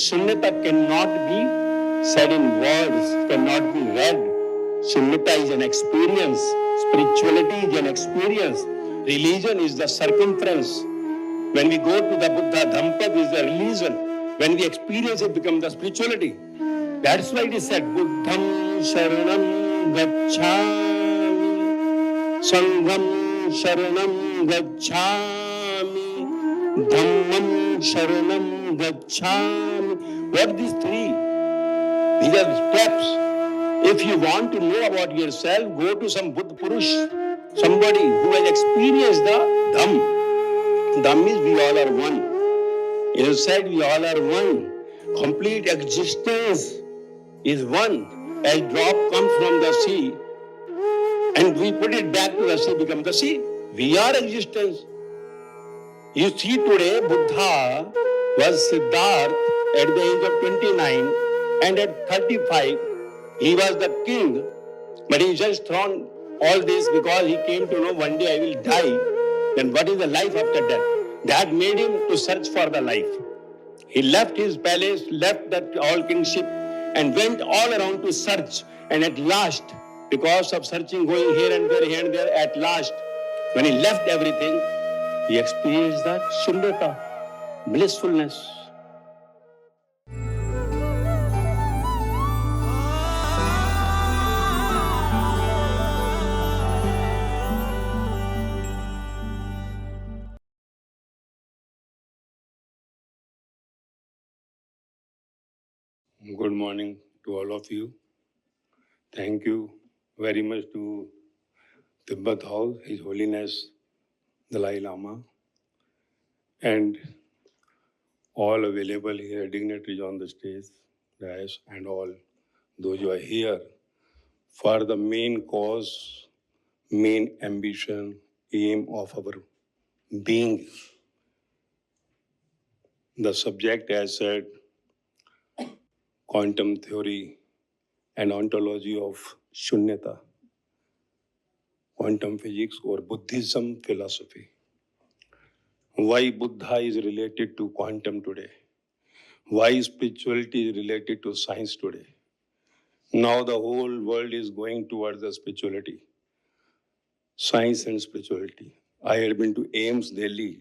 Sunyata cannot be said in words, cannot be read. Sunyata is an experience. Spirituality is an experience. Religion is the circumference. When we go to the Buddha, Dhampad is the religion. When we experience it, becomes the spirituality. That's why it is said, Buddham Sharanam Gacchami, Sangham Sharanam Gacchami, Dhammam Sharanam Gacchami. What are these three? These are steps. If you want to know about yourself, go to some Buddha Purush, somebody who has experienced the Dhamm. Dhamm means we all are one. Inside we all are one. Complete existence is one. A drop comes from the sea and we put it back to the sea, become the sea. We are existence. You see today Buddha was Siddhartha at the age of 29 and at 35 he was the king, but he just thrown all this because he came to know one day I will die. Then what is the life after death? That made him to search for the life. He left his palace, left that all kingship and went all around to search. And at last, because of searching, going here and there, at last, when he left everything, he experienced that Sunyata, blissfulness. Good morning to all of you. Thank you very much to Tibet House, His Holiness Dalai Lama, and all available here dignitaries on the stage, guys, and all those who are here for the main cause, main ambition, aim of our being. The subject, as said, quantum theory and ontology of Sunyata, quantum physics or Buddhism philosophy. Why Buddha is related to quantum today? Why spirituality is related to science today? Now the whole world is going towards the spirituality, science and spirituality. I had been to AIMS Delhi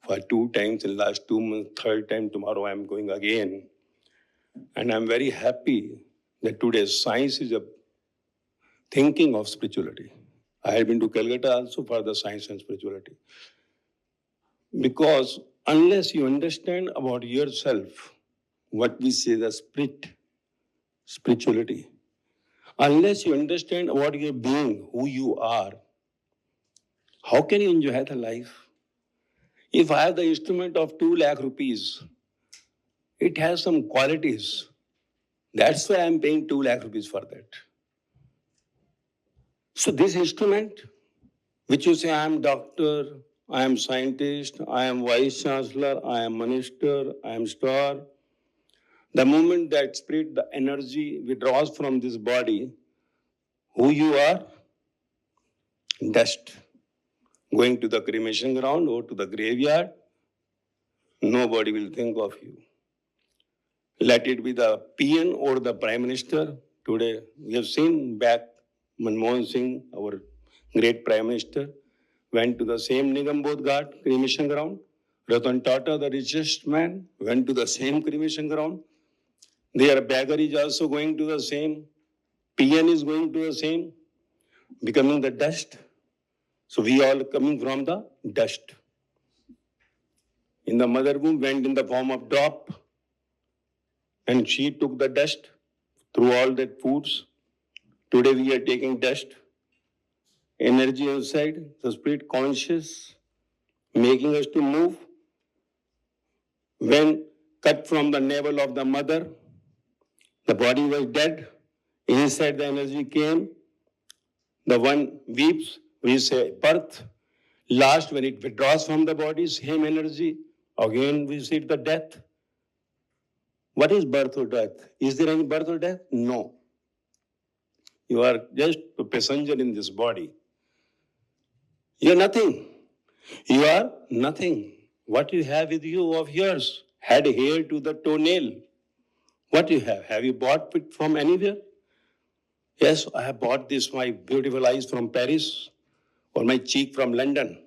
for 2 times in the last 2 months, 3rd time tomorrow I am going again. And I'm very happy that today science is a thinking of spirituality. I have been to Calcutta also for the science and spirituality. Because unless you understand about yourself, what we say the spirituality, unless you understand about your being, who you are, how can you enjoy the life? If I have the instrument of 2 lakh rupees, it has some qualities. That's why I'm paying 2 lakh rupees for that. So this instrument, which you say, I am doctor, I am scientist, I am vice chancellor, I am minister, I am star. The moment that spirit, the energy withdraws from this body, who you are? Dust. Going to the cremation ground or to the graveyard, nobody will think of you. Let it be the PM or the Prime Minister. Today, we have seen back Manmohan Singh, our great Prime Minister, went to the same Nigambodh Ghat cremation ground. Ratan Tata, the richest man, went to the same cremation ground. Their beggar is also going to the same. PM is going to the same, becoming the dust. So we all coming from the dust. In the mother womb went in the form of drop. And she took the dust through all that foods. Today we are taking dust, energy inside, the spirit conscious, making us to move. When cut from the navel of the mother, the body was dead. Inside the energy came. The one weeps, we say birth. Last, when it withdraws from the body, same energy, again we see the death. What is birth or death? Is there any birth or death? No. You are just a passenger in this body. You are nothing. You are nothing. What you have with you of yours, head, hair to the toenail, What you have? Have you bought it from anywhere? Yes, I have bought this, my beautiful eyes from Paris, or my cheek from London.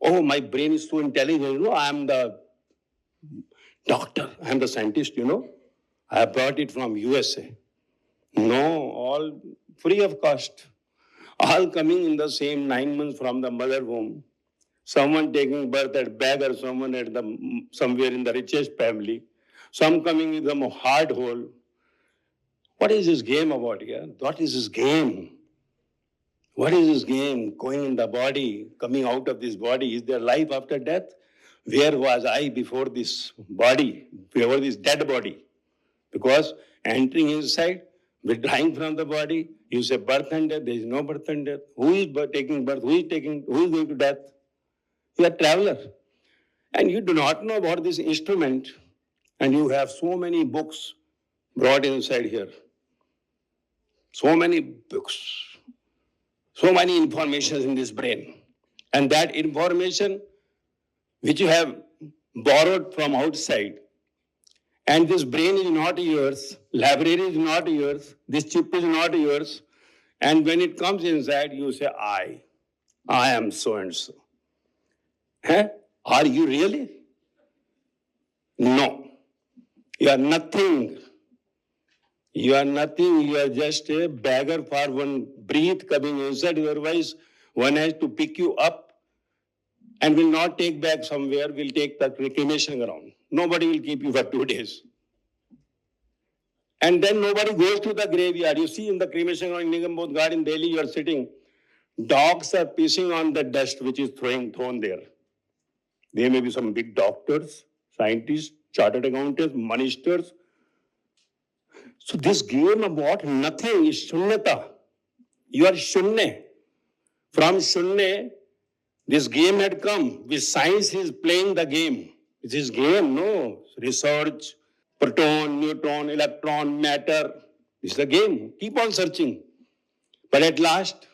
Oh, my brain is so intelligent. I am the doctor, I am the scientist, I have brought it from USA. No, all free of cost. All coming in the same 9 months from the mother womb. Someone taking birth at beggar, someone at somewhere in the richest family. Some coming with a hard hole. What is this game about here? What is this game? What is this game? Going in the body, coming out of this body. Is there life after death? Where was I before this body, before this dead body? Because entering inside, withdrawing from the body, you say birth and death. There is no birth and death. Who is taking birth? Who is going to death? You are a traveler. And you do not know about this instrument, and you have so many books brought inside here. So many books. So many informations in this brain. And that information which you have borrowed from outside, and this brain is not yours, library is not yours, this chip is not yours, and when it comes inside, you say, I am so and so. Huh? Are you really? No. You are nothing. You are nothing. You are just a beggar for one breath coming inside. Otherwise, one has to pick you up and will not take back somewhere, will take the cremation ground. Nobody will keep you for 2 days. And then nobody goes to the graveyard. You see in the cremation ground in Nigam Bodh Ghat in Delhi, you are sitting. Dogs are pissing on the dust which is thrown there. There may be some big doctors, scientists, chartered accountants, ministers. So this game about nothing is Sunyata. You are Shunne. From Shunne, this game had come. With science is playing the game. It is game, no. Research, proton, neutron, electron, matter. This is the game. Keep on searching. But at last,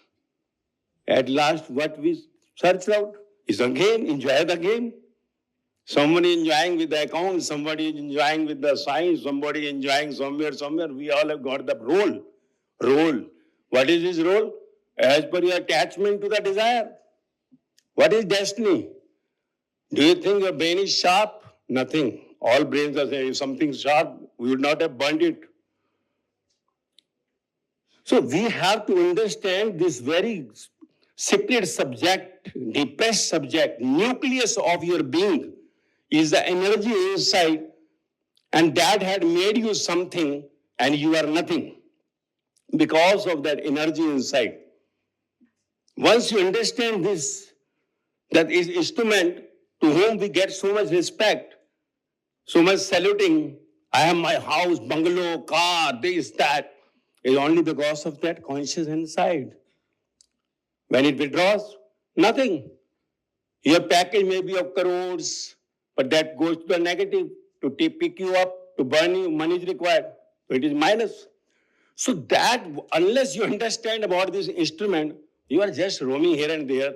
what we search out is a game. Enjoy the game. Somebody enjoying with the accounts, somebody enjoying with the science, somebody enjoying somewhere. We all have got the role. What is this role? As per your attachment to the desire. What is destiny? Do you think your brain is sharp? Nothing. All brains are saying, if something sharp, we would not have burnt it. So we have to understand this very secret subject, deepest subject, nucleus of your being is the energy inside, and that had made you something and you are nothing because of that energy inside. Once you understand this, that is instrument to whom we get so much respect, so much saluting, I have my house, bungalow, car, this, that, is only because of that conscious inside. When it withdraws, nothing. Your package may be of crores, but that goes to the negative. To pick you up, to burn you, money is required. So it is minus. So that, unless you understand about this instrument, you are just roaming here and there.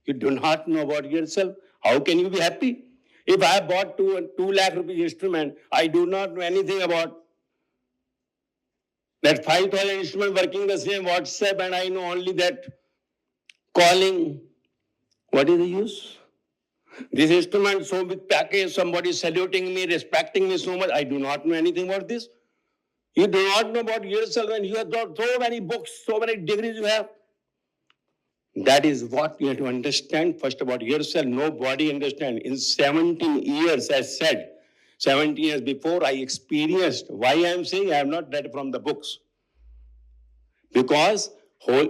You do not know about yourself. How can you be happy? If I bought 2 lakh rupees instrument, I do not know anything about that 5,000 instrument working the same WhatsApp, and I know only that calling. What is the use? This instrument, so big package, somebody saluting me, respecting me so much. I do not know anything about this. You do not know about yourself, and you have got so many books, so many degrees you have. That is what you have to understand first about yourself. Nobody understands. In 17 years, as said, 17 years before I experienced. Why I am saying I have not read from the books. Because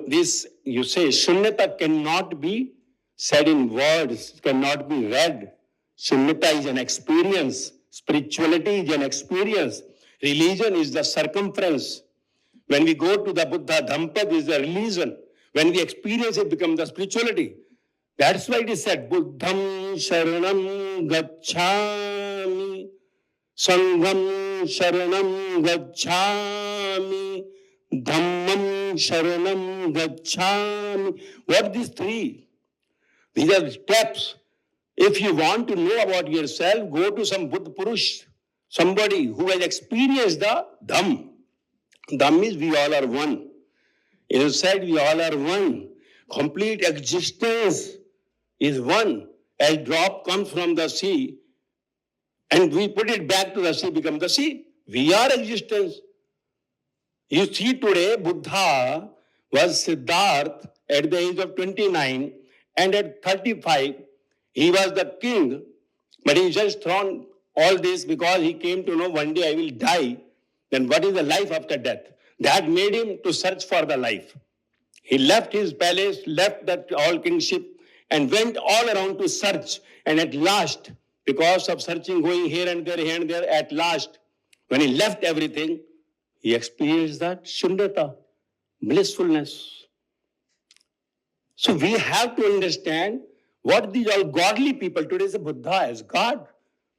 this, you say, Sunyata cannot be said in words, cannot be read. Sunyata is an experience. Spirituality is an experience. Religion is the circumference. When we go to the Buddha, Dhampad is the religion. When we experience it, becomes the spirituality. That's why it is said, Buddham Sharanam Gacchami, Sangham Sharanam Gacchami, Dhammam Sharanam Gacchami. What are these 3? These are steps. If you want to know about yourself, go to some Buddha Purush, somebody who has experienced the Dham. Dham means we all are one. Inside we all are one. Complete existence is one. A drop comes from the sea and we put it back to the sea, become the sea. We are existence. You see today, Buddha was Siddhartha at the age of 29 and at 35, he was the king, but he just thrown all this because he came to know one day I will die. Then what is the life after death? That made him to search for the life. He left his palace, left that all kingship and went all around to search. And at last, because of searching, going here and there, at last, when he left everything, he experienced that Sunyata, blissfulness. So we have to understand what these all godly people, today is Buddha as God,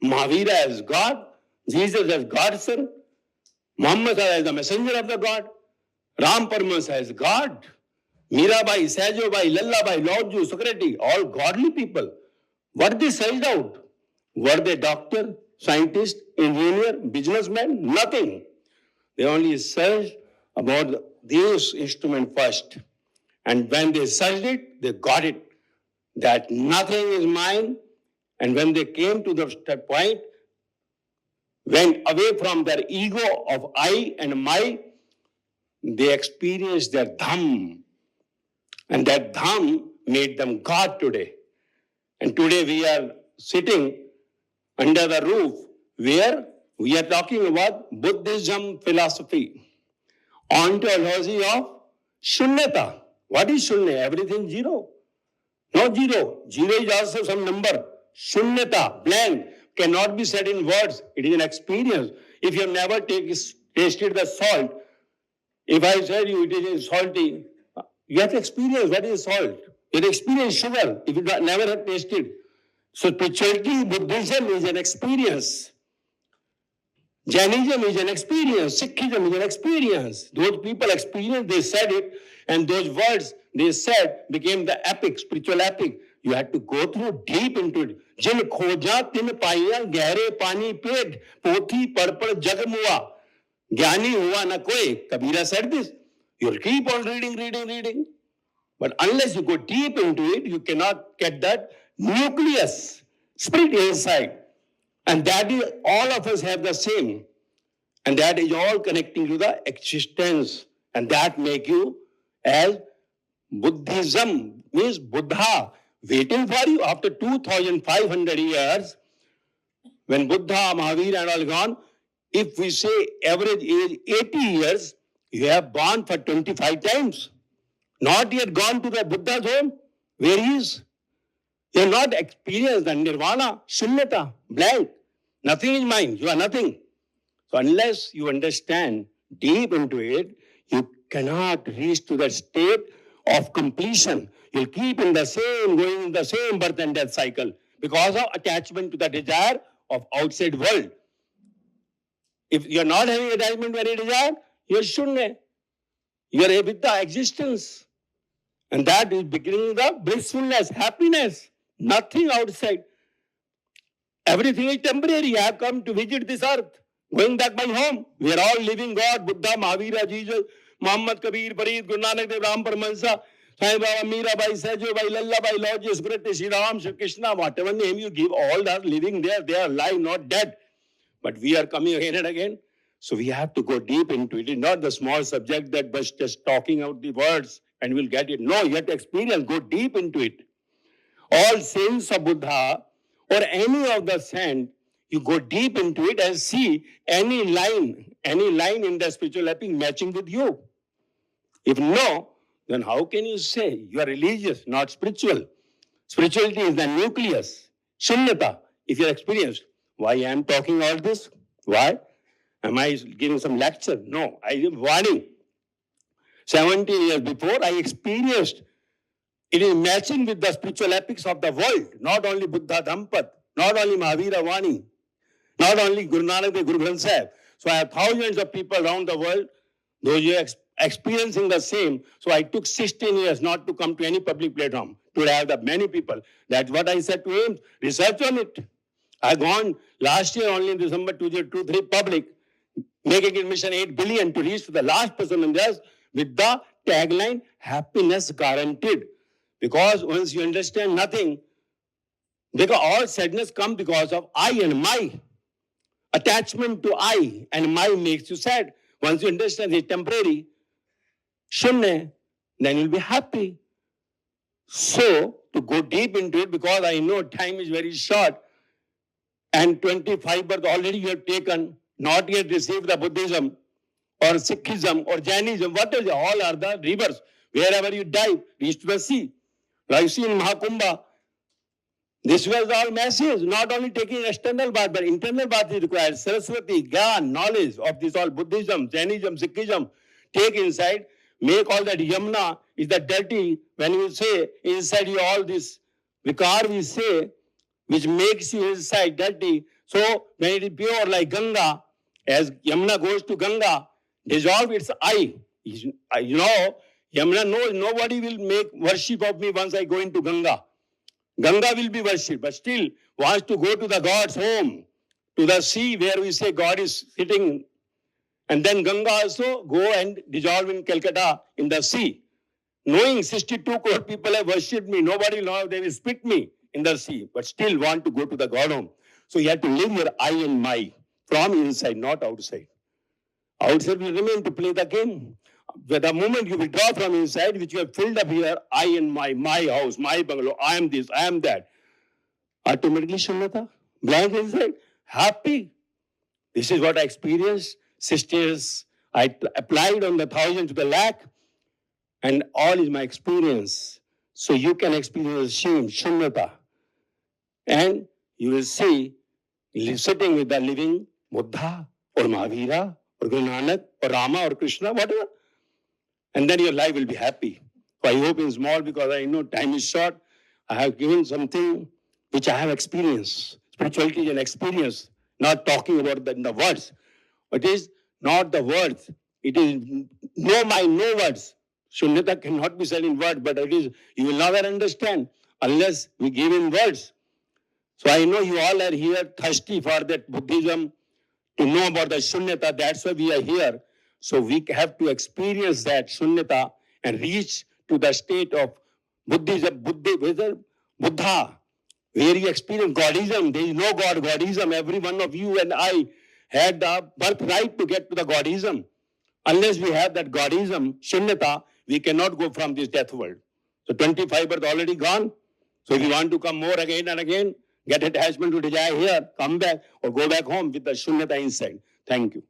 Mahavira as God, Jesus as God's son, Muhammad as the messenger of the God, Ram Paramahansa as God, Mirabai, Sajobai, Lallabai, Lord Jew, Socrates, all godly people. What they searched out? Were they doctor, scientist, engineer, businessman? Nothing. They only searched about this instrument first. And when they searched it, they got it. That nothing is mine. And when they came to the point, went away from their ego of I and my, they experienced their Dham. And that Dham made them God today. And today we are sitting under the roof where we are talking about Buddhism philosophy, ontology of Sunyata. What is Shunya? Everything zero. No zero. Zero is also some number. Sunyata, blank, cannot be said in words. It is an experience. If you have never tasted the salt, if I said you it is salty, you have to experience what is salt. You have to experience sugar if you never have tasted. So spirituality, Buddhism is an experience. Jainism is an experience. Sikhism is an experience. Those people experienced, they said it, and those words they said became the epic, spiritual epic. You had to go through deep into it. Jin khoja tin paiya gehre pani pet pothi parpad jagmua gyani hua na koi. Kabira said this. You'll keep on reading. But unless you go deep into it, you cannot get that nucleus, spirit inside. And that is, all of us have the same. And that is all connecting to the existence. And that make you as Buddhism, means Buddha, waiting for you after 2,500 years. When Buddha, Mahavira and all gone, if we say average age 80 years, you have born for 25 times. Not yet gone to the Buddha's home. Where he is? You have not experienced the nirvana, Sunyata, blank. Nothing is mine. You are nothing. So unless you understand deep into it, you cannot reach to that state of completion. You'll keep in the same, going in the same birth and death cycle because of attachment to the desire of outside world. If you're not having attachment to any desire, you're Shunya. You're with the existence. And that is beginning the blissfulness, happiness. Nothing outside. Everything is temporary. I have come to visit this earth. Going back my home. We are all living God. Buddha, Mahavira, Jesus, Muhammad, Kabir, Farid, Guru Nanak Dev, Ram Paramahansa, Sai Baba, Mirabai, Sajobai, Lallabai, Lord Jesus Christ, Sri Ram, Sri Krishna, whatever name you give, all are living there. They are alive, not dead. But we are coming again and again. So we have to go deep into it. It's not the small subject that was just talking out the words and we'll get it. No, you have to experience, go deep into it. All saints of Buddha or any of the saint, you go deep into it and see any line in the spiritual epic matching with you. If no, then how can you say you are religious, not spiritual? Spirituality is the nucleus, Sunyata, if you are experienced. Why I am talking all this? Why? Am I giving some lecture? No, I am warning. 17 years before, I experienced it is matching with the spiritual epics of the world. Not only Buddha Dhampat, not only Mahavira Vaani, not only Guru Nanak Dev, Guru Granth Sahib. So I have thousands of people around the world, those who are experiencing the same. So I took 16 years not to come to any public platform. To have the many people. That's what I said to him. Research on it. I gone last year only in December 2023 public, making it mission 8 billion to reach to the last person in this with the tagline, happiness guaranteed. Because once you understand nothing, because all sadness comes because of I and my. Attachment to I and my makes you sad. Once you understand it's temporary, shunya, then you'll be happy. So, to go deep into it, because I know time is very short, and 25 births already you have taken, not yet received the Buddhism, or Sikhism, or Jainism, whatever, all are the rivers. Wherever you dive, reach to the sea. Like you see in Mahakumbha, this was all message, not only taking external bath, but internal bath is required. Saraswati, Gyan, knowledge of this all Buddhism, Jainism, Sikhism, take inside, make all that Yamuna is the dirty, when you say inside you all this vikar we say, which makes you inside dirty. So when it is pure like Ganga, as Yamuna goes to Ganga, dissolve its I. You know, Yamuna knows nobody will make worship of me once I go into Ganga. Ganga will be worshipped, but still wants to go to the God's home, to the sea where we say God is sitting. And then Ganga also go and dissolve in Calcutta in the sea. Knowing 62 crore people have worshipped me, nobody will know, they will spit me in the sea, but still want to go to the God home. So you have to live your I and my from inside, not outside. Outside will remain to play the game. But the moment you withdraw from inside, which you have filled up here, I and my house, my bungalow, I am this, I am that, automatically shunyata, blank inside, happy. This is what I experienced. Sisters, I applied on the 1,000 to the lakh, and all is my experience. So you can experience shame, shunyata. And you will see, sitting with the living Buddha, or Mahavira, or Guru Nanak, or Rama, or Krishna, whatever. And then your life will be happy. So I hope in small, because I know time is short, I have given something which I have experienced. Spirituality is an experience, not talking about the words. It is not the words. It is no words. Shunyata cannot be said in words, but it is, you will never understand unless we give in words. So I know you all are here thirsty for that Buddhism, to know about the shunyata. That's why we are here. So we have to experience that shunyata and reach to the state of Buddhism, Buddha, where you experience Godism. There is no God, Godism. Every one of you and I had the birthright to get to the Godism. Unless we have that Godism, shunyata, we cannot go from this death world. So 25 births already gone. So if you want to come more again and again, get attachment to desire here, come back, or go back home with the shunyata inside. Thank you.